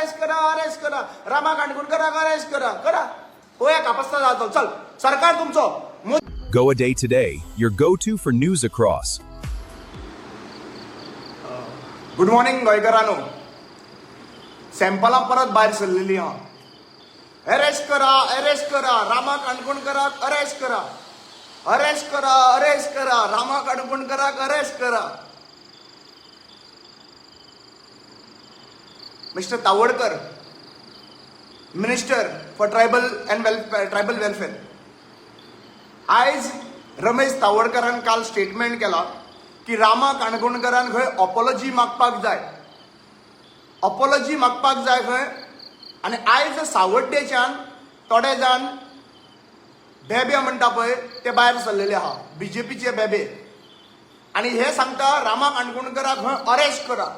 Arrest करा रामा काणकोणकराक arrest करा पळया कापस्ता जातो चल सरकार तुमचो Goa Day Today, your go-to for news across. Good morning गोंयकारांनो. सॅम्पलां परत भायर सरलेलीं हा. अरेस्ट करा रामा काणकोणकराक अरेस्ट करा रामा काणकोणकराक अरेस्ट करा. Mister Tawadkar, minister for tribal welfare. आयज रमेश तावडकरान काल स्टेटमेंट केला की रामा काणकोणकरान खंय अपॉलॉजी मागपाक जाय खंय. आनी आयज सावड्डेच्यान थोडे जाण बेबे म्हणटा पळय ते भायर सरलेले आहा, बीजेपीचे बेबे. आनी हे सांगता रामा काणकोणकराक खंय अरेस्ट करा.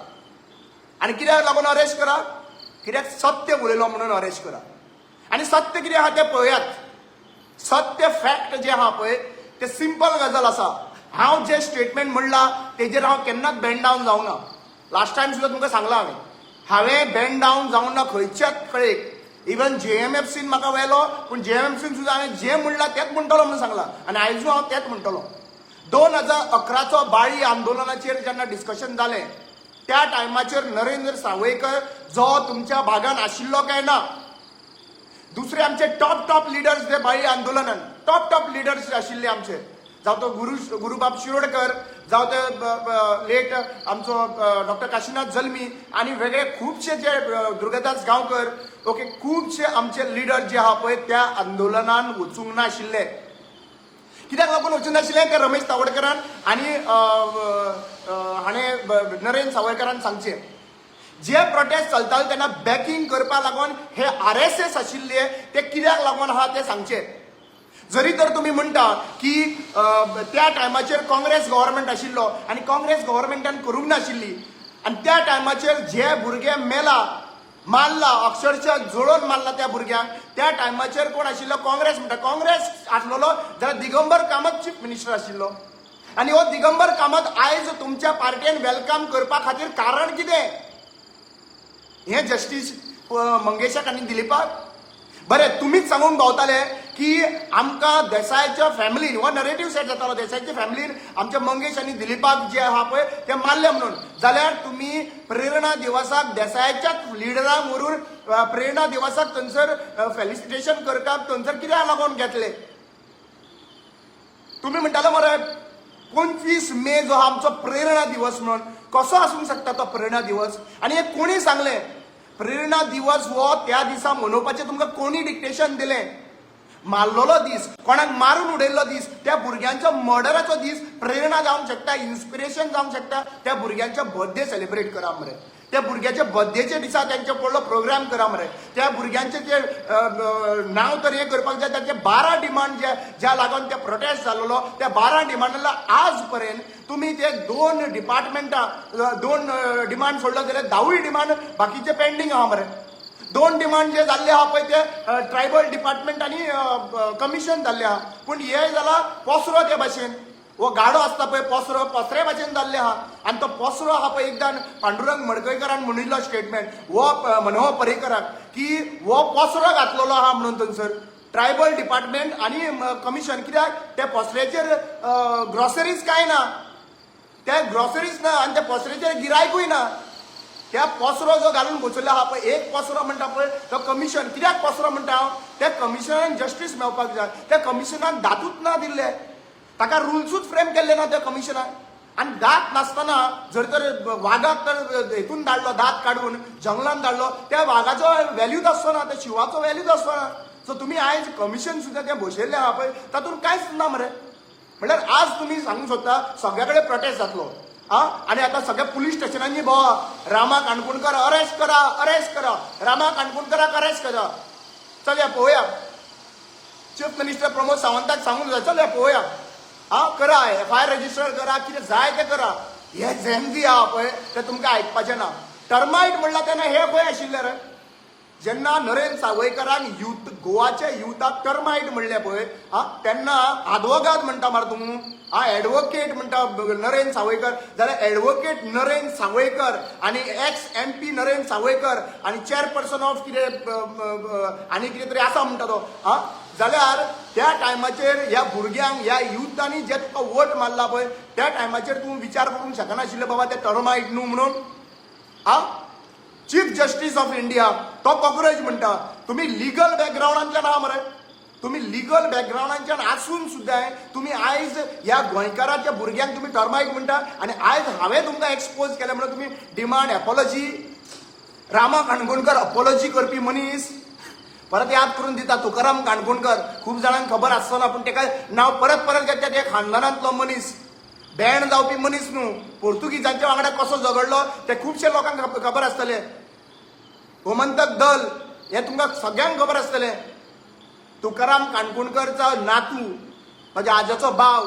आनी कित्याक लागून अरेस्ट करा? कित्याक सत्य उलयलो म्हणून अरेस्ट करा. आनी सत्य कितें आहा तें पळयात. सत्य फॅक्ट जे आहा पळय ते सिंपल गजाल आसा. हांव जे स्टेटमेंट म्हणला तेजेर हांव केन्नाच बँड डावन जावना. लास्ट टायम सुद्दां तुमकां सांगला हांवें बँड डावन जावना खंयच्याच कळेक. इवन JMFCन म्हाका वेलो पूण JMFCन सुद्दां हांवें जें म्हणलां तेंच म्हणटलो म्हणून सांगलां आनी आयजूय हांव तेंच म्हणटलो. 2011चो बाळी आंदोलनाचेर जेन्ना डिस्कशन जालें त्या टायमाचेर नरेंद्र सावयकर जो तुमच्या भागान आशिल्लो काय ना, दुसरे आमचे टॉप लिडर्स जे बाळी आंदोलनान टॉप लिडर्स आशिल्ले आमचे, जावं तो गुरुबाब शिरोडकर, जावं ते लेट आमचो डॉक्टर काशीनाथ जल्मी आनी वेगळे खुबशे जे दुर्गादास गांवकर, ओके, खुबशे आमचे लिडर जे आहा पळय त्या आंदोलनान वचूंक नाशिल्ले. कित्याक लागून वचूंक नाशिल्ले ते रमेश तावडकरान आनी हाणें नरेंद्र सावयकरान सांगचें. जे प्रोटेस्ट चलताले तेन्ना बॅकिंग करपा लागून हे RSS आशिल्ले ते कित्याक लागून आहा ते सांगचे. जरी तर तुमी म्हणटा की त्या टायमाचेर काँग्रेस गव्हर्मेंट आशिल्लो आनी काँग्रेस गव्हर्मेंटान करूंक नाशिल्ली आनी त्या टायमाचेर जे भुरगे मारला अक्षरशः जोडून मारला त्या भुरग्यांक, त्या टायमाचेर कोण आशिल्लो? काँग्रेस म्हणटा. काँग्रेस आसलेलो जाल्यार दिगंबर कामत चीफ मिनिस्टर आशिल्लो. आनी हो दिगंबर कामत आयज तुमच्या पार्टीन वेलकम करपा खातीर कारण कितें? हे जस्टीस मंगेशाक आनी दिलीपाक? बरें, तुमीच सांगून भोंवताले की आमकां देसायच्या फॅमिलीन हो नरेटिव्ह सेट जातालो, देसायच्या फॅमिलीन आमच्या मंगेश आनी दिलीपाक जे आहा पळय ते मारले म्हणून. जाल्यार तुमी प्रेरणा दिवसाक देसायच्याच लिडरांक व्हरून प्रेरणा दिवसाक थंयसर फेलिसिटेशन करपाक थंयसर कित्याक लागून घेतले? तुमी म्हणटाले मरे 25 मे जो आमचो प्रेरणा दिवस म्हणून, कसो आसूंक शकता तो प्रेरणा दिवस? आनी हे कोणी सांगले? प्रेरणा दिवस हो त्या दिसा मनोवपाचें तुमकां कोणी डिक्टेशन दिलें? मारलेलो दीस, कोणाक मारून उडयल्लो दीस, त्या भुरग्यांच्या मर्डराचो दीस प्रेरणा जावंक शकता, इन्स्पिरेशन जावंक शकता. त्या भुरग्यांचे बर्थडे सेलिब्रेट करा मरे. त्या भुरग्याच्या बर्थडेच्या दिसा त्यांचे पडलो प्रोग्राम करा मरे. त्या भुरग्यांचे जे नांव तर हे करपाक जाय ताचे 12 डिमांड ज्या लागून ते प्रोटेस्ट जाल्लो त्या 12 डिमांडाला आज पर्यंत तुम्ही ते 2 डिमांड सोडलो जाल्यार 10 डिमांड बाकीचे पेंडिंग आहा मरे. 2 डिमांड जे जाल्ले आहा पळय ते ट्रायबल डिपार्टमेंट आनी कमिशन जाल्ले आहा. पूण हे जाला पोसरो ते भाशेन. वो गाडो आसता पळय पोसरे भाशेन जाल्ले आहा. आनी तो पोसरो आहा पळय एकदां पांडुरंग मडकयकरान म्हणिल्लो स्टेटमेंट वो मनोहर पर्रीकराक की वो पोसरो घातलेलो आहा म्हणून थंयसर ट्रायबल डिपार्टमेंट आनी कमिशन. कित्याक त्या पोसऱ्याचेर ग्रॉसरीज काय ना, त्या ग्रॉसरीज ना आनी त्या पोसऱ्याचेर गिरायकूय ना. त्या पोसरो जो घालून बसयलो आहा पळय, एक पोसरो म्हणटा पळय तो कमिशन. कित्याक पोसरो म्हणटा हांव? त्या कमिशनान जस्टीस मेळपाक जाय. त्या कमिशनान दातूच ना दिल्ले, ताका रुल्सूच फ्रेम केल्ले ना त्या कमिशनान. आनी दात नासतना जर तर वाघाक तर हेतून धाडलो दात काडून जंगलान धाडलो, त्या वाघाचो व्हॅल्यूच आसचो ना, त्या शिवाचो व्हॅल्यूच आसचो ना. सो तुमी आयज कमिशन सुद्दां तें बसयल्लें आहा पळय तातूंत कांयच ना मरे. म्हणल्यार आज तुमी सांगूंक सोदता सगळे कडेन प्रोटेस्ट जातलो आनी आतां सगळ्या पुलीस स्टेशनांनी भोंवा रामा काणकोणकर अरेस्ट करा रामा काणकोणकराक अरेस्ट करा. चलया पळोवया. चीफ मिनिस्टर प्रमोद सावंताक सांगूंक जाय चलया पळोवया. करा, FIR रजिस्टर करा, कितें जाय तें करा. हे झेमजी आहा पळय ते तुमकां आयकपाचें ना. टर्मायट म्हणला तेन्ना हे खंय आशिल्ले रे? जेन्ना नरेंद्र सावयकरान युथ गोवाच्या युथाक टर्मायट म्हणले पळय तेन्ना आदवोगाद म्हणटा मरे तूं एडवोकेट म्हणटा नरेंद्र सावयकर जाल्यार एडवोकेट नरेंद्र सावयकर आनी एक्स MP नरेंद्र सावयकर आनी चेअरपर्सन ऑफ कितें आनी कितें तरी आसा म्हणटा तो जाल्यार त्या टायमाचेर ह्या भुरग्यांक ह्या युथांनी जे तुका वोट मारला पळय त्या टायमाचेर तूं विचार करूंक शकनाशिल्ले बाबा ते टर्मायट न्हू म्हणून चीफ जस्टिस ऑफ इंडिया तो कॉक्रोच म्हणटा तुम्ही लिगल बॅकग्राऊंडांतल्यान आहा मरे तुम्ही लिगल बॅकग्राऊंडांच्यान आसून सुद्दां तुम्ही आयज ह्या गोंयकाराच्या भुरग्यांक तुम्ही टर्मायट म्हणटा आनी आयज हांवें तुमकां एक्सपोज केलें म्हणून तुम्ही डिमांड एपॉलॉजी रामा काणकोणकर अपॉलॉजी करपी मनीस परत याद करून दिता तुकाराम काणकोणकर खूब जाणांक खबर आसना पूण तेका नांव परत परत घेता ते खानदानांतलो मनीस बॅन जावपी मनीस न्हू पोर्तुगीजांच्या वांगडा कसो झगडलो ते खुबशे लोकांक खबर आसतलें गोमंतक दल हे तुमकां सगळ्यांक खबर आसतलें तुकाराम काणकोणकरचो नातू म्हज्या आजोचो भाव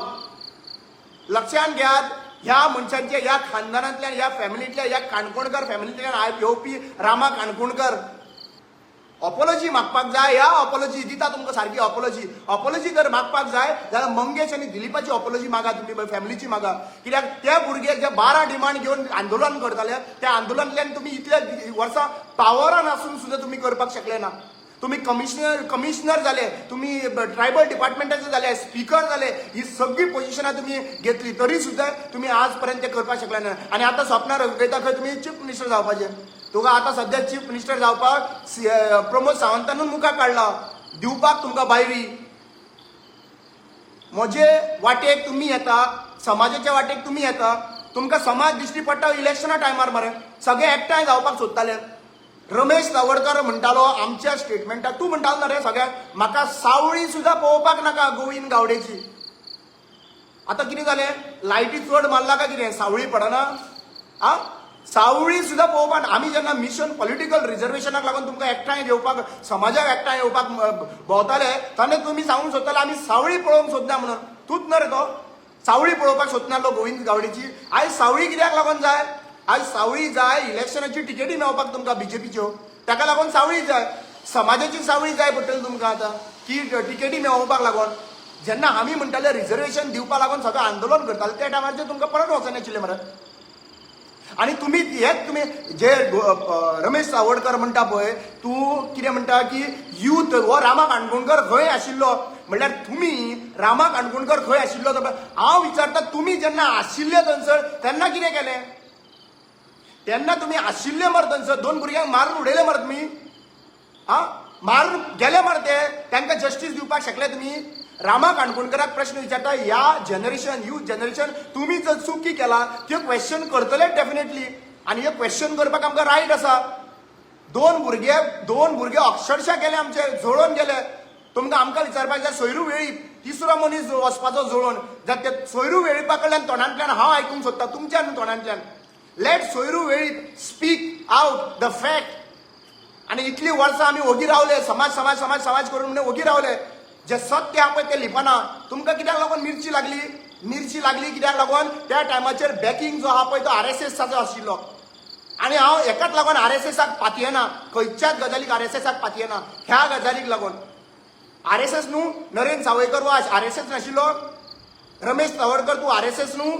लक्षांत घेयात ह्या मनशांचे ह्या खानदानांतल्यान ह्या फॅमिलींतल्या ह्या काणकोणकर फॅमिलींतल्यान येवपी रामा काणकोणकर अपॉलॉजी मागपाक जाय ह्या अपॉलॉजी दिता तुमकां सारकी अपॉलॉजी जर मागपाक जाय जाल्यार मंगेश आनी दिलीपाची अपॉलॉजी मागा तुमी फॅमिलीची मागा कित्याक त्या भुरग्याक जे 12 डिमांड घेवन आंदोलन करताले त्या आंदोलनांतल्यान तुमी इतल्या वर्सां पावरान आसून सुद्दां तुमी करपाक शकले ना तुम्ही कमिशनर जाले तुम्ही ट्रायबल डिपार्टमेंटाचे जाले स्पीकर जाले ही सगळी पोझिशनां तुम्ही घेतली तरी सुद्दां तुम्ही आज पर्यंत करपाक शकले ना आनी आतां स्वप्नार उलयता खंय तुमी चीफ मिनिस्टर जावपाचे तुका आतां सद्या चीफ मिनिस्टर जावपाक प्रमोद सावंतानूच मुखार काडला दिवपाक तुमकां बायरी म्हजे वाटेक तुमी येता समाजाच्या वाटेक तुमी येता तुमकां समाज दिश्टी पडटा इलेक्शना टायमार मरे सगळे एकठांय जावपाक सोदताले रमेश तवडकर म्हणटालो आमच्या स्टेटमेंटाक तूं म्हणटालो ना रे सगळ्यांक म्हाका सावळी सुद्दां पळोवपाक नाका गोविंद गावडेची आतां कितें जालें लायटी चड मारला काय कितें सावळी पडना सावळी सुद्दां पळोवपाक आमी जेन्ना मिशन पॉलिटिकल रिजर्वेशनाक लागून तुमकां एकठांय घेवपाक समाजाक एकठांय येवपाक भोंवताले तेन्ना तुमी सांगूंक सोदताले आमी सावळी पळोवंक सोदना म्हणून तूंच न्हय रे तो सावळी पळोवपाक सोदनालो गोविंद गावडेची आयज सावळी कित्याक लागून जाय आज सावळी जाय इलेक्शनाची टिकेटी मेळपाक तुमकां बीजेपीच्यो ताका लागून सावळी जाय समाजाची सावळी जाय पडटली तुमकां आतां की टिकेटी मेळोवपाक लागून जेन्ना आमी म्हणटाले रिजर्वेशन दिवपाक लागून सगळें आंदोलन करताले त्या टायमार तुमकां परत वचनाशिल्लें मरे आनी तुमी हेच तुमी जे रमेश सावडकर म्हणटा पळय तूं कितें म्हणटा की यूथ हो रामा काणकोणकर खंय आशिल्लो म्हणल्यार तुमी रामा काणकोणकर खंय आशिल्लो हांव विचारता तुमी जेन्ना आशिल्ले थंयसर तेन्ना कितें केलें तेन्ना तुमी आशिल्ले मरे थंयसर 2 भुरग्यांक मारून उडयले मरे तुमी मारून गेले मरे ते तांकां जस्टीस दिवपाक शकले तुमी रामा काणकोणकराक प्रश्न विचारता ह्या जनरेशन यूथ जनरेशन तुमी जर चुकी केला त्यो क्वेश्चन करतले डेफिनेटली आनी हे क्वेश्चन करपाक आमकां रायट आसा 2 भुरगे अक्षरशः गेले आमचे जळोवन गेले तुमकां आमकां विचारपाक जाय सोयरू वेळीप तिसरो मनीस वचपाचो जळोवन जर ते सोयरू वेळीपा कडल्यान तोंडांतल्यान हांव आयकूंक सोदता तुमच्या तोंडांतल्यान let Soyru Velip speak out the fact आनी इतली वर्सां आमी ओगी रावले समाज समाज समाज समाज करून म्हणून ओगी रावले जे सत्य आहा पळय ते लिपना तुमकां कित्याक लागून मिरची लागली कित्याक लागून त्या टायमाचेर बॅकिंग जो आहा पळय तो RSSाचो आशिल्लो आनी हांव हेकाच लागून RSSाक पातयेना खंयच्याच गजालीक RSSाक पातयेना ह्या गजालीक लागून RSS न्हू नरेंद्र सावयकर हो RSS नाशिल्लो रमेश तवडकर तूं RSS न्हू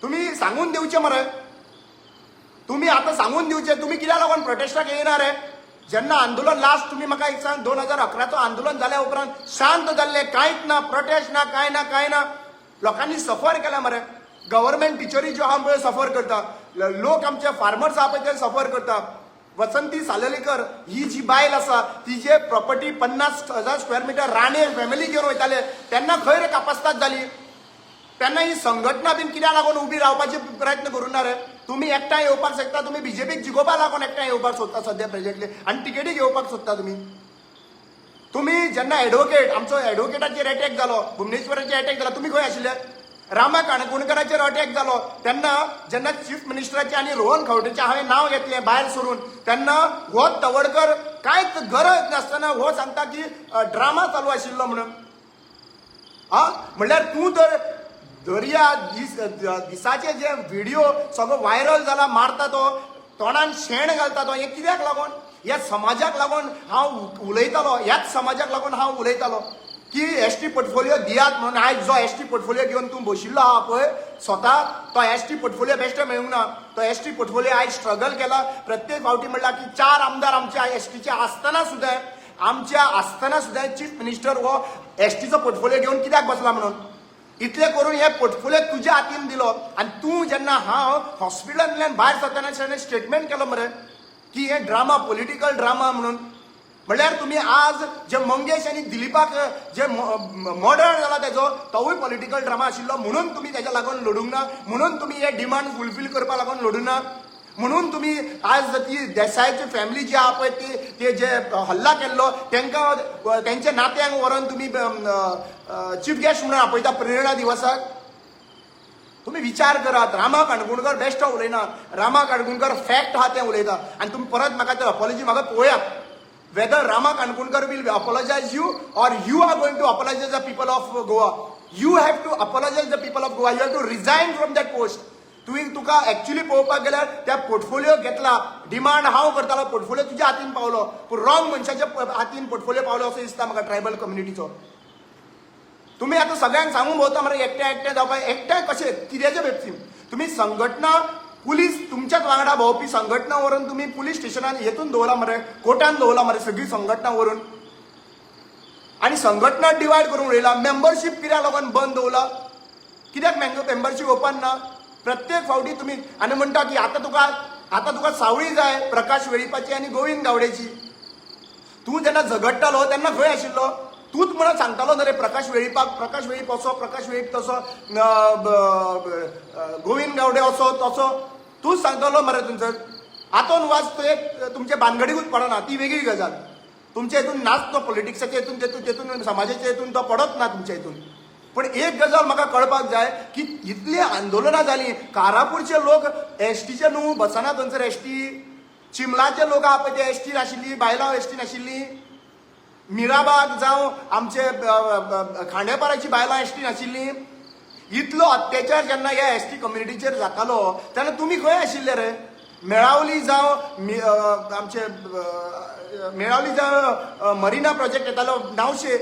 तुमी सांगून दिवचे मरे तुमी आतां सांगून दिवचे तुमी कित्याक लागून प्रोटेस्टाक येयना रे जेन्ना आंदोलन लास्ट तुमी म्हाका एक सांग 2011चो आंदोलन जाल्या उपरांत शांत जाल्ले कांयच ना प्रोटेस्ट ना कांय ना लोकांनी सफर केला मरे गव्हर्मेंट टिचरी ज्यो आहा पळय सफर करता लोक आमचे फार्मर्स आहा पळय ते सफर करता वसंती साललेकर ही जी बायल आसा तिजे property 50,000 square metre Rane family घेवन वयताले तेन्ना खंय रे कापास्ताद जाली तेन्ना ही संघटना बीन कित्याक लागून उबी रावपाचे प्रयत्न करूं ना रे तुमी एकठांय येवपाक शकता तुमी बीजेपीक जिखोवपाक लागून एकठांय येवपाक सोदता सद्या प्रेजेंटली आनी टिकेटी घेवपाक सोदता तुमी जेन्ना एडवोकेट आमचो एडवोकेटाचेर अटॅक जालो भुवनेश्वराचेर अटॅक जालो तुमी खंय आशिल्ले रामा काणकोणकराचेर अटॅक जालो तेन्ना जेन्ना चीफ मिनिस्टराचे आनी रोहन खंवटेचे हांवें नांव घेतलें भायर सरून तेन्ना हो तवडकर कांयच गरज नासतना हो सांगता की ड्रामा चालू आशिल्लो म्हणून म्हणल्यार तूं तर दर्या दिसाचे जे व्हिडिओ सगळो व्हायरल जाला मारता तो तोंडान शेण घालता तो हे कित्याक लागून? ह्या समाजाक लागून हांव उलयतालो, ह्याच समाजाक लागून हांव उलयतालो की एसटी पोर्टफोलिओ दियात म्हणून. आयज जो एसटी पोर्टफोलिओ घेवन तूं बशिल्लो आहा पळय स्वता, तो एसटी पोर्टफोलिओ बेश्टे मेळूंक ना. तो एसटी पोर्टफोलिओ आयज स्ट्रगल केला. प्रत्येक फावटी म्हणला की 4 आमदार आमच्या एसटीचे आसतना सुद्धा चीफ मिनिस्टर हो एसटीचो पोर्टफोलिओ घेवन कित्याक बसला म्हणून. इतले करून हे पोर्टफोलिओ तुज्या हातीन दिलो आनी तूं जेन्ना हांव हॉस्पिटलांतल्यान भायर सरतना स्टेटमेंट केलो मरे की हे ड्रामा, पॉलिटिकल ड्रामा म्हणून. म्हणल्यार तुम्ही आज जे मंगेश आणि दिलीपाक जे मर्डर जाला तेजो तोवूय पॉलिटिकल ड्रामा आशिल्लो म्हणून तुम्ही तेच्या लागून लढूंक ना, म्हणून तुम्ही हे डिमांड फुलफील करपा लागून लढूंक ना, म्हणून तुम्ही आज ती देसायची फॅमिली जी आहा पळय ते जे हल्ला केल्लो तांकां तेंच्या नात्यांक व्हरून तुम्ही चीफ गेस्ट म्हणून आपयता प्रेरणा दिवसाक. तुम्ही विचार करात. रामा काणकोणकर बेश्टो उलयना, रामा काणकोणकर फॅक्ट आहा तें उलयता आनी तुम्ही परत म्हाका ते अपॉलॉजी म्हाका पळयात. Whether Rama Kankunkar will apologize you or you are going to apologize the people of Goa. You have to apologize the people of Goa. You have to resign from that post. Tuka actually पळोवपाक गेल्यार त्या portfolio घेतला, demand हांव करतालो, portfolio तुज्या हातीन पावलो, पूण wrong मनशाच्या हातीन पोर्टफोलिओ पावलो असो दिसता म्हाका ट्रायबल कम्युनिटीचो. तुम्ही आता सगळ्यांक सांगून भोंवता मरे एकट्या जावपाक. एकट्याक कशें कित्याच्या बाबतीन तुम्ही संघटना, पुलीस तुमच्याच वांगडा भोंवपी संघटना व्हरून तुम्ही पुलीस स्टेशनान हेतून दवरला मरे, कोर्टान दवरला मरे सगळी संघटना व्हरून. आणि संघटना डिवायड करून उडयला. मेंबरशीप कित्याक लागून बंद दवरला? कित्याक मेंबरशीप ओपन ना? प्रत्येक फावटी तुम्ही आनी म्हणटा की आता तुका सावळी जाय प्रकाश वेळीपाची आणि गोविंद गावडेची. तूं जेन्ना झगडटालो तेन्ना खंय आशिल्लो? तूच म्हणून सांगतालो न्हू रे प्रकाश वेळीप असो, प्रकाश वेळीप तसो, गोविंद गावडे असो तसो तूच सांगतालो मरे थंयसर. हातून वाज तुमचे भानगडीकूच पडना, ती वेगळी गजाल. तुमच्या हितून नाच तो पॉलिटिक्साच्या हितून समाजाच्या हितून तो पडत ना तुमच्या हितून. पण एक गजाल म्हाका कळपाक जाय की इतली आंदोलनां जालीं. कारापूरचे लोक एसटीचे न्हू बसना थंयसर एसटी. चिमलाचे लोक आहा पळय ते एसटी नाशिल्ली, बायलां एसटी नाशिल्ली. मिराबाग जावं आमचे खांडेपाराची बायलां एसटी नाशिल्ली. इतलो अत्याचार जेन्ना ह्या एसटी कम्युनिटीचेर जातालो तेन्ना तुमी खंय आशिल्ले रे? मेळावली जावं आमचे मेळावली जावं मरिना प्रोजेक्ट येतालो, नावशे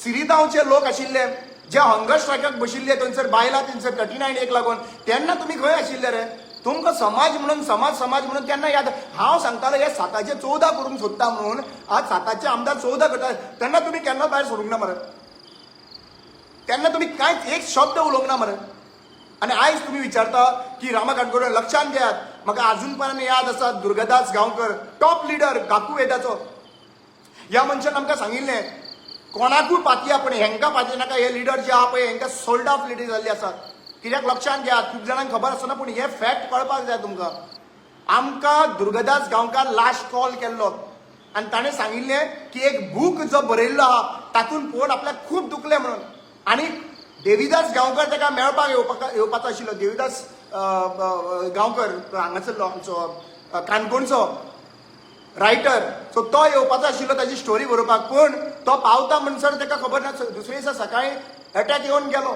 सिरितांवचे लोक आशिल्ले जे हंगर स्ट्रायकाक बशिल्ले थंयसर बायलां थंयसर 39 लागून, तेन्ना तुमी खंय आशिल्ले रे? तुमकां समाज म्हणून केन्ना याद? हांव सांगतालो हे 7चे 14 करूंक सोदता म्हणून. आज 7चे आमदार 14 करता तेन्ना तुमी केन्ना भायर सोडूंक ना मरे. तेन्ना तुमी कांयच एक शब्द उलोवंक ना मरे. आनी आयज तुमी विचारता की रामा काणकोणकर लक्षांत घेयात. म्हाका अजून पर्यंत याद आसा दुर्गादास गांवकर, टॉप लिडर काकू वेदाचो. ह्या मनशान आमकां सांगिल्लें कोणाकूय पातया पण हेंका पातये नाका. हे लिडर जे आहा पळय हेंका सोल्ड ऑफ लिडर जाल्ले आसात. कित्याक लक्षांत घेयात, खूब जाणांक खबर आसना पूण हे फॅक्ट कळपाक जाय तुमकां. आमकां दुर्गादास गांवकार लास्ट कॉल केल्लो आनी ताणें सांगिल्लें की एक बूक जो बरयल्लो आहा तातूंत पळोवन आपल्याक खूब दुखलें म्हणून. आनी देविदास गांवकर ताका मेळपाक येवपाचो आशिल्लो. देविदास गांवकर हांगासरलो आमचो काणकोणचो रायटर. सो तो येवपाचो आशिल्लो ताची स्टोरी बरोवपाक. पूण तो पावता म्हणसर ताका खबर ना, दुसरे दिसा सकाळी अटॅक येवन गेलो.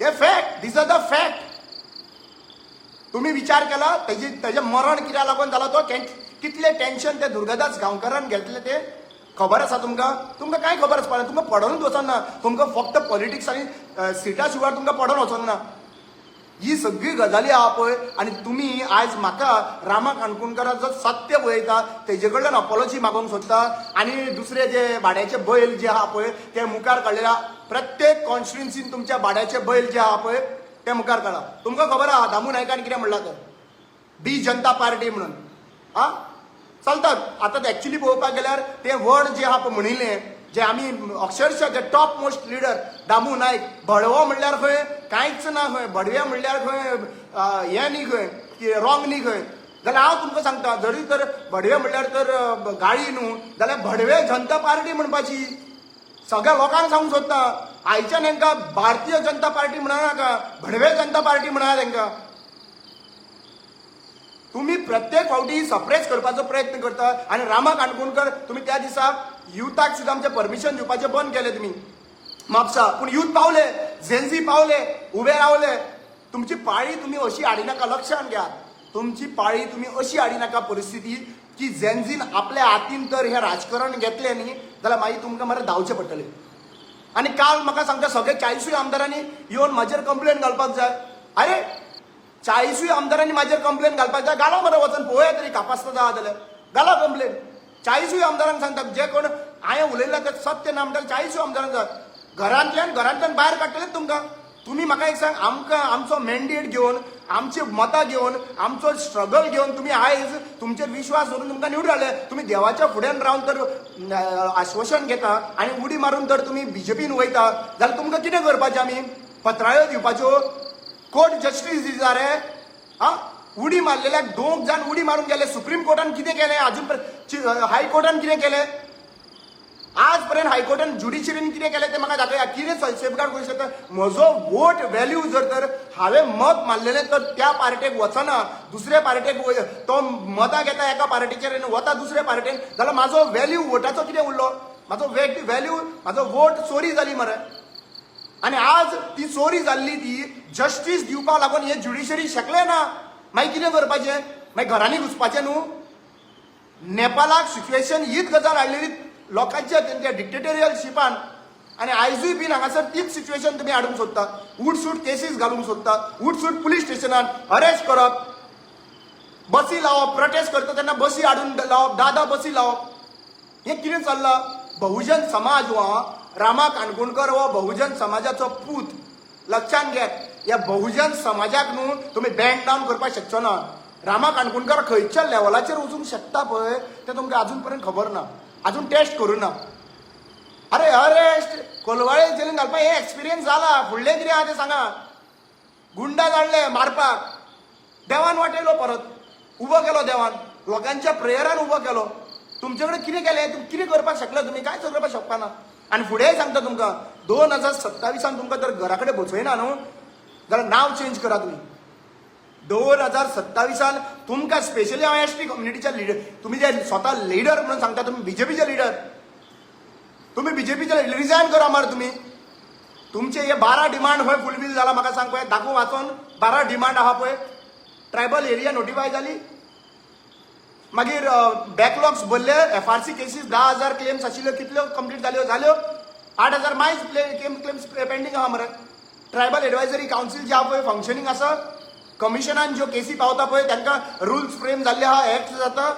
हे fact, these are the fact. तुम्ही विचार केला तेजे मरण कित्याक लागून जाला? तो कितले टेन्शन ते दुर्गादास गांवकारान घेतले ते खबर आसा तुमकां? तुमकां कांय खबर आसपाना. तुमकां पडोनूच वचना. तुमकां फक्त पॉलिटिक्स आनी सिटा शिवाय तुमकां पडोन वचोंक ना. ही सगळी गजाली आहा पळय. आनी तुमी आयज म्हाका रामा काणकोणकराचो सत्य पळयता तेजे कडल्यान अपॉलॉजी मागोवंक सोदता. आनी दुसरे जे भाड्याचे बैल जे आहा पळय ते मुखार काडलेला. प्रत्येक कॉन्स्टिट्युन्सीन तुमच्या भाड्याचे बैल जे आहा पळय ते मुखार काडा. तुमकां खबर आहा दामू नायकान कितें म्हणलां तर बी जनता पार्टी म्हणून. हा चलतात. आतां ऍक्च्युली पळोवपाक गेल्यार ते वर्ड जे आहा पळय म्हणिल्लें जे आमी अक्षरशः जे टॉप मोस्ट लिडर दामू नायक, भडवो म्हणल्यार खंय कांयच ना. खंय भडवे म्हणल्यार खंय हें न्ही, खंय रॉंग न्ही खंय. जाल्यार हांव तुमकां सांगता जरी तर भडवे म्हणल्यार तर गाळी न्हू जाल्यार भडवे जनता पार्टी म्हणपाची. सगळ्या लोकांक सांगूंक सोदता आयच्यान हेंकां भारतीय जनता पार्टी म्हणनाका, भडवे जनता पार्टी म्हणा तेंकां. तुम्ही प्रत्येक फावटी सप्रेस करपाचो प्रयत्न करता. आनी रामा काणकोणकर तुमी त्या दिसा युथाक सुद्दां आमचें परमिशन दिवपाचें बंद केलें तुमी म्हापसा. पूण युथ पावले, झेन्झी पावले, उबे रावले. तुमची पाळी तुमी अशी हाडिनाका. लक्षांत घ्या. तुमची पाळी तुम्ही अशी हाडी नाका परिस्थिती की जेन्झीन आपल्या हातीन तर हे राजकारण घेतले न्ही जाल्यार मागीर तुमकां मरे धांवचें पडटलें. आणि काल म्हाका सांगता सगळे 40 आमदारांनी येवन म्हाजेर कंप्लेन घालपाक जाय. अरे 40 आमदारांनी म्हाजेर कंप्लेन घालपाक जाय, घाला मरे वचन पळोवया तरी कापासता जाय जाल्यार घाला कंप्लेन. 40 आमदारांक सांगता जे कोण हांवें उलयला ते सत्य ना म्हणटा 40 आमदारांक जाय. घरांतल्यान भायर काडटलेच तुमकां. तुम्ही म्हाका एक सांग, आमकां आमचो मॅन्डेट घेवन आमची मतां घेवन आमचो स्ट्रगल घेवन तुम्ही आयज तुमचेर विश्वास दवरून तुमकां निवडून हाडले. तुम्ही देवाच्या फुड्यान रावन तर आश्वासन घेता आनी उडी मारून तर तुम्ही बीजेपीन वयता जाल्यार तुमकां कितें करपाचें आमी? पत्रायो दिवपाच्यो? कोर्ट जस्टीस दिता रे? उडी मारलेल्याक 2 जाण उडी मारून गेले. सुप्रीम कोर्टान कितें केलें? अजून हायकोर्टान कितें केलें? आज पर्यंत हायकोर्टान ज्युडिशरीन कितें केलें ते म्हाका दाखया. कितें सेफगार्ड करूं शकता? म्हजो वोट व्हॅल्यू जर तर हांवें मत मारलेलें तर त्या पार्टेक वचना, दुसऱ्या पार्टेक तो मतां घेता एका पार्टीचेर आनी वता दुसऱ्या पार्टेन, जाल्यार म्हाजो व्हॅल्यू वोटाचो कितें उरलो? म्हाजो व्हॅल्यू, म्हाजो वोट चोरी जाली मरे. आनी आज ती चोरी जाल्ली ती जस्टीस दिवपाक लागून हे ज्युडिशरी शकले ना. मागीर कितें करपाचें? मागीर घरांनी घुसपाचें न्हू. नेपाळाक सिच्युएशन हीच गजाल हाडलेली लोकांच्या त्यांच्या डिक्टेटोरियल शिपान. आणि आयजूय बीन हांगासर तीच सिच्युएशन तुम्ही हाडूंक सोदता. उठसूट केसीस घालूंक सोदता, उठसूट पुलीस स्टेशनान अरेस्ट करप, बसी लावप, प्रोटेस्ट करता तेन्ना बसी हाडून लावप, दादा बसी लावप. हें कितें चल्लां? बहुजन समाज हो रामा काणकोणकर हो बहुजन समाजाचो पूत. लक्षात घ्या, ह्या बहुजन समाजाक न्हू तुम्ही बँड डावन करपाक शकचो ना. रामा काणकोणकर खंयच्या लेवलाचेर वचूंक शकता पळय तें तुमकां अजून पर्यंत खबर ना, अजून टेस्ट करूं ना. अरे अरेस्ट कोलवाळे जेलीन घालपाक हे एक्सपिरियन्स जाला. फुडलें कितें आहा तें सांगा. गुंडा जाणले मारपाक, देवान वाटयलो, परत उबो केलो देवान, लोकांच्या प्रेयरान उबो केलो. तुमचे कडेन कितें केलें? तुमी कितें करपाक शकले? तुमी कांयच करपाक शकपाना. आनी फुडेंय सांगता तुमकां 2027 तुमकां जर घरा कडेन बसयना न्हू जाल्यार नांव चेंज करा तुमी. 2027 तुमकां स्पेशली हांव एसटी कम्युनिटीच्या लिडर, तुमी जे स्वता लिडर म्हणून सांगता, तुमी बीजेपीचे लिडर, तुम्ही बीजेपीचे रिजायन करा मरे. तुम्ही तुमचे हे 12 डिमांड खंय फुलफील जाला म्हाका सांग पळय. दाखोव वाचून 12 डिमांड आहा पळय. ट्रायबल एरिया नोटिफाय जाली, मागीर बॅकलॉग्स भरले, FRC केसीस 10,000 क्लेम्स आशिल्ल्यो कितल्यो कंप्लीट जाल्यो? 8,000 मायज क्लेम्स पेंडींग आहा मरे. ट्रायबल एडवायझरी कावन्सील जे आहा पळय फंक्शनींग आसा. कमिशनान ज्यो केसी पावता पळय तांकां रुल्स फ्रेम जाल्ले आहा, एक्ट जाता.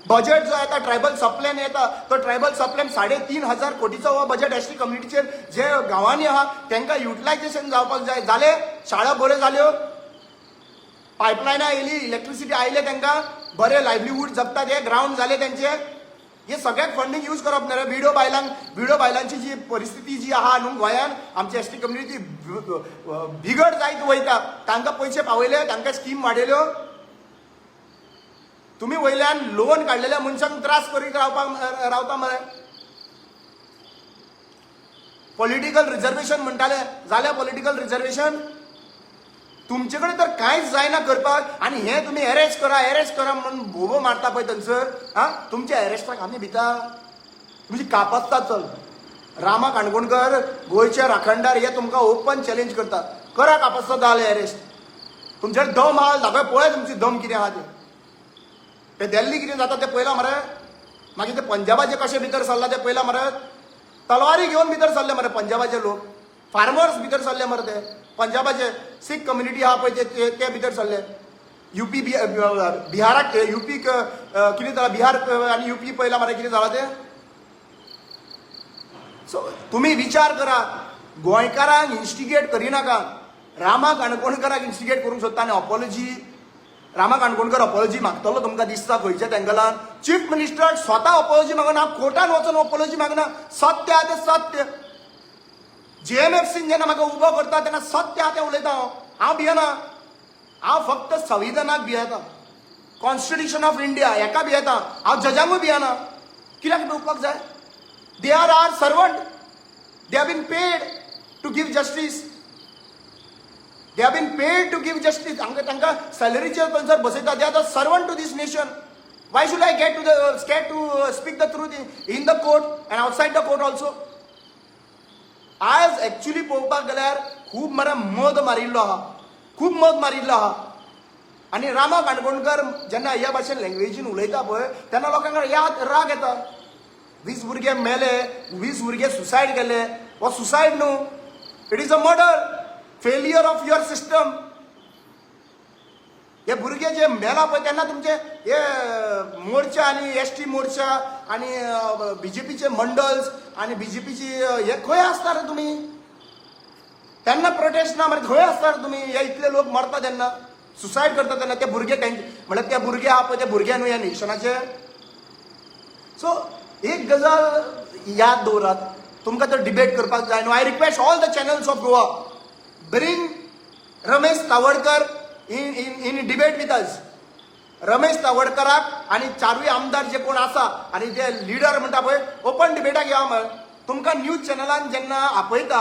बजेट जो येता ट्रायबल सप्लॅन येता, तो ट्रायबल सप्लॅन 3,500 कोटीचो हो बजेट एसटी कम्युनिटीचेर जे गांवांनी आहा तांकां युटिलायझेशन जावपाक जाय. जाले शाळा बऱ्यो जाल्यो, पायपलायनां येयली, इलेक्ट्रिसिटी आयले, तांकां बरे लायव्हलीहूड जगता ते, ग्राउंड जाले तांचे. हे सगळ्याक फंडींग यूज करप न्हू रे. व्हिडिओ बायलांची जी परिस्थिती जी आहा न्हू गोंयांत, आमची एसटी कम्युनिटी बिगड जायत वयता. तांकां पयशे पावयले, तांकां स्कीम वाडयल्यो. तुम्ही वयल्यान लोन काडलेल्या मनशांक त्रास करीत रावता मरे. पॉलिटिकल रिझर्वेशन म्हणटाले, जालें पॉलिटिकल रिझर्वेशन. तुमचे कडेन तर कांयच जायना करपाक, आनी हे तुम्ही अरेस्ट करा म्हणून भोबो मारता पळय थंयसर. तुमच्या अरेस्टाक आमी भिता? तुमची कापासता चल. रामा काणकोणकर गोंयचे राखणदार हे तुमकां ओपन चॅलेंज करता. करा कापासता जाले अरेस्ट. तुमचे दम आहा दाखय पळय तुमची दम कितें आहा ते दिल्ली कितें जाता तें पळयलां मरे. मागीर ते पंजाबाचे कशे भितर सरला ते पळयलां मरे. तलवारी घेवन भितर सरले मरे पंजाबाचे लोक. फार्मर्स भितर सरले मरे. ते पंजाबाचे सीख कम्युनिटी आहा पळय ते भितर सरले. युपी बिहाराक युपी कितें जालां, बिहार आनी युपी पळयलां मरे कितें जालां ते. सो तुमी विचार करा. गोंयकारांक इन्स्टिगेट करिनाका. रामा काणकोणकराक इन्स्टिगेट करूंक सोदता आनी अपॉलॉजी. रामा काणकोणकर अपॉलॉजी मागतलो तुमकां दिसता खंयच्याच एंगलान? चीफ मिनिस्टर स्वता अपॉलॉजी मागना, कोर्टान वचून अपॉलॉजी मागना. सत्य आहा तें सत्य. JMFCन जेन्ना म्हाका उबो करता तेन्ना सत्य आहा तें उलयता हांव भियेना. हांव फक्त संविधानाक भियेता, कॉन्स्टिट्यूशन ऑफ इंडिया हेका भियेता. हांव जजांकूय भियेना. कित्याक भिवपाक जाय? They are our servant. They have been paid to give justice. They have been paid to give justice. तांकां सॅलरीचेर थंयसर बसयता. They are the servant to this nation. Why should I get scared to speak the truth in the court and outside the court also? आज actually पळोवपाक गेल्यार खूब मरे मद मारिल्लो आहा. खूब मत मारिल्लो आहा आनी रामा काणकोणकर जेन्ना ह्या भाशेन लँग्वेजीन उलयता पळय तेन्ना लोकांक राग येता 20 भुरगे मेले 20 भुरगे सुसायड केले वो सुसायड न्हू it is a murder failure of your system हे भुरगे जे मेला पळय तेन्ना तुमचे हे मोर्चा आनी एसटी मोर्चा आनी बीजेपीचे मंडल्स आनी बीजेपीची हे खंय आसता रे तुमी तेन्ना प्रोटेस्ट ना मरे खंय आसता रे तुमी हे इतले लोक मरता तेन्ना सुसायड करता तेन्ना ते भुरगे म्हळ्यार ते भुरगे आहा पळय ते भुरगे न्हू ह्या नेशनाचे सो एक गजाल याद दवरात तुमकां तर डिबेट करपाक जाय न्हू I request all the channels of Goa bring Ramesh Tawadkar in debate with us Ramesh तावडकराक आनी चारूय आमदार जे कोण आसा आनी जे लिडर म्हणटा पळय ओपन डिबेटाक या मरे तुमकां न्यूज चॅनलान जेन्ना आपयता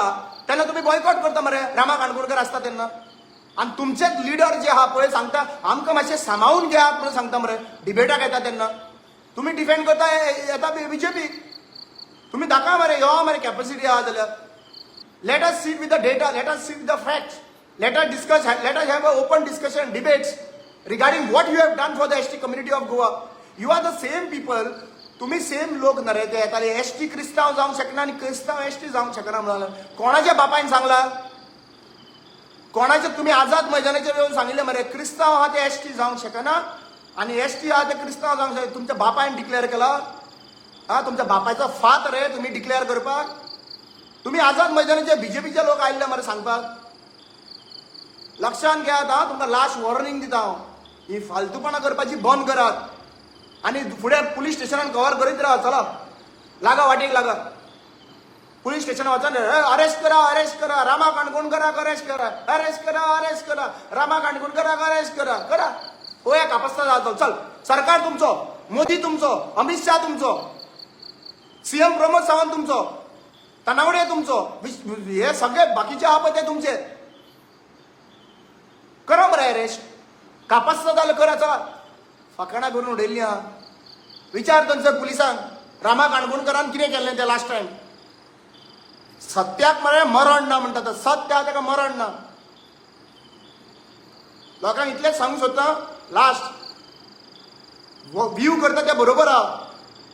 तेन्ना तुमी बॉयकॉट करता मरे रामा काणकोणकर आसता तेन्ना आनी तुमचेच लिडर जे आहा पळय सांगता आमकां मातशें सांबाळून घेयात म्हणून सांगता मरे डिबेटाक येता तेन्ना तुम्ही डिफेंड करता येता बीजेपी तुम्ही दाखवा मरे यो मरे कॅपॅसिटी आहा जाल्यार let us sit with the data let us sit with the facts let us discuss let us have a open discussion debates regarding what you have done for the ST community of Goa you are the same people तुम्ही same लोक नरे ते येताले ST क्रिस्तांव जावंक शकना आनी क्रिस्तांव एसटी जावंक शकना म्हणून कोणाच्या बापायन सांगला कोणाचे तुम्ही आझाद मैदानाचेर येवन सांगिल्ले मरे क्रिस्तांव आहा ते एसटी जावंक शकना आणि एसटी आहा ते क्रिस्तांव जावंक शकना तुमच्या बापायन डिक्लेअर केला हा तुमच्या बापायचो फात रे तुम्ही डिक्लेअर करपाक तुम्ही आझाद मैदानाचे बीजेपीचे लोक आयिल्ले मरे सांगपाक लक्षात घेयात हा तुमकां लास्ट वॉर्निंग दिता हांव ही फालतूपणां करपाची बंद करात आनी फुडें पुलीस स्टेशनान कवर करीत राहा चला लागा वाटेक लागा पुलीस स्टेशन वचून अरेस्ट करा रामा काणकोणकराक अरेस्ट करा रामा काणकोणकराक अरेस्ट करा पळया कापस्ता जातो चल सरकार तुमचो मोदी तुमचो अमित शाह तुमचो सीएम प्रमोद सावंत तुमचो तनावडे तुमचो हे सगळे बाकीचे आहा पळय ते तुमचे करा मरे अरेस्ट कापस्ता जालें करा चल फकाणां करून उडयल्लीं आहा विचार थंयसर पुलिसांक रामा काणकोणकरान कितें केल्लें तें लास्ट टायम सत्याक मरे मरण ना म्हणटा सत्य आहा ताका मरण ना लोकांक इतलेंच सांगूंक सोदता लास्ट व्यू करता ते बरोबर आहा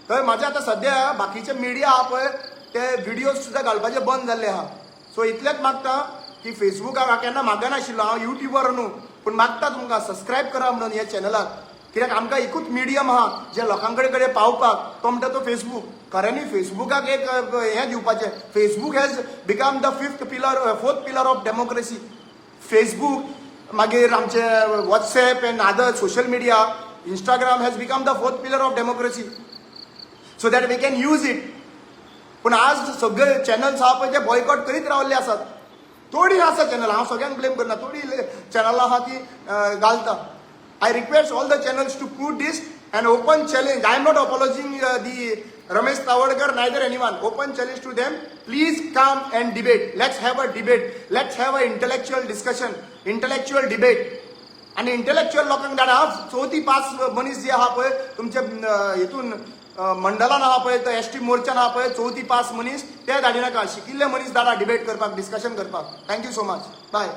थंय म्हाजे आतां सद्या बाकीचे मिडिया आहा पळय ते व्हिडिओज सुद्दां घालपाचे बंद जाल्ले आहा सो इतलेंच मागता की फेसबुकाक हांव केन्ना मागनाशिल्लो हांव युट्यूबर न्हू पूण मागता तुमकां सबस्क्रायब करा म्हणून ह्या चॅनलाक कित्याक आमकां एकूच मिडियम आहा जे लोकां कडेन पावपाक तो म्हणटा तो फेसबूक खऱ्यांनी फेसबुकाक एक हें दिवपाचें Facebook has become the fourth pillar of democracy Facebook मागीर आमचे WhatsApp and other social media Instagram has become the fourth pillar of democracy so that we can use it पूण आज सगळे चॅनल्स आहा पळय ते बॉयकॉट करीत रावल्ले आसात थोडी आसा चॅनल हांव सगळ्यांक ब्लेम करना थोडी चॅनलां आहा ती घालता I request all the channels to put this an open challenge. I am not apologizing the Ramesh Tawadkar, neither anyone. Open challenge to them. Please come and debate. Let's have a debate. Let's have an intellectual discussion, intellectual debate. आणि intellectual लोकांक धाडा चवथी pass मनीस जे आहा पळय तुमचे हितून मंडलान आहा पळय तो एसटी मोर्चान आहा पळय चवथी पास मनीस ते धाडिनाका शिकिल्ले मनीस धाडा डिबेट करपाक डिस्कशन करपाक थँक्यू सो मच बाय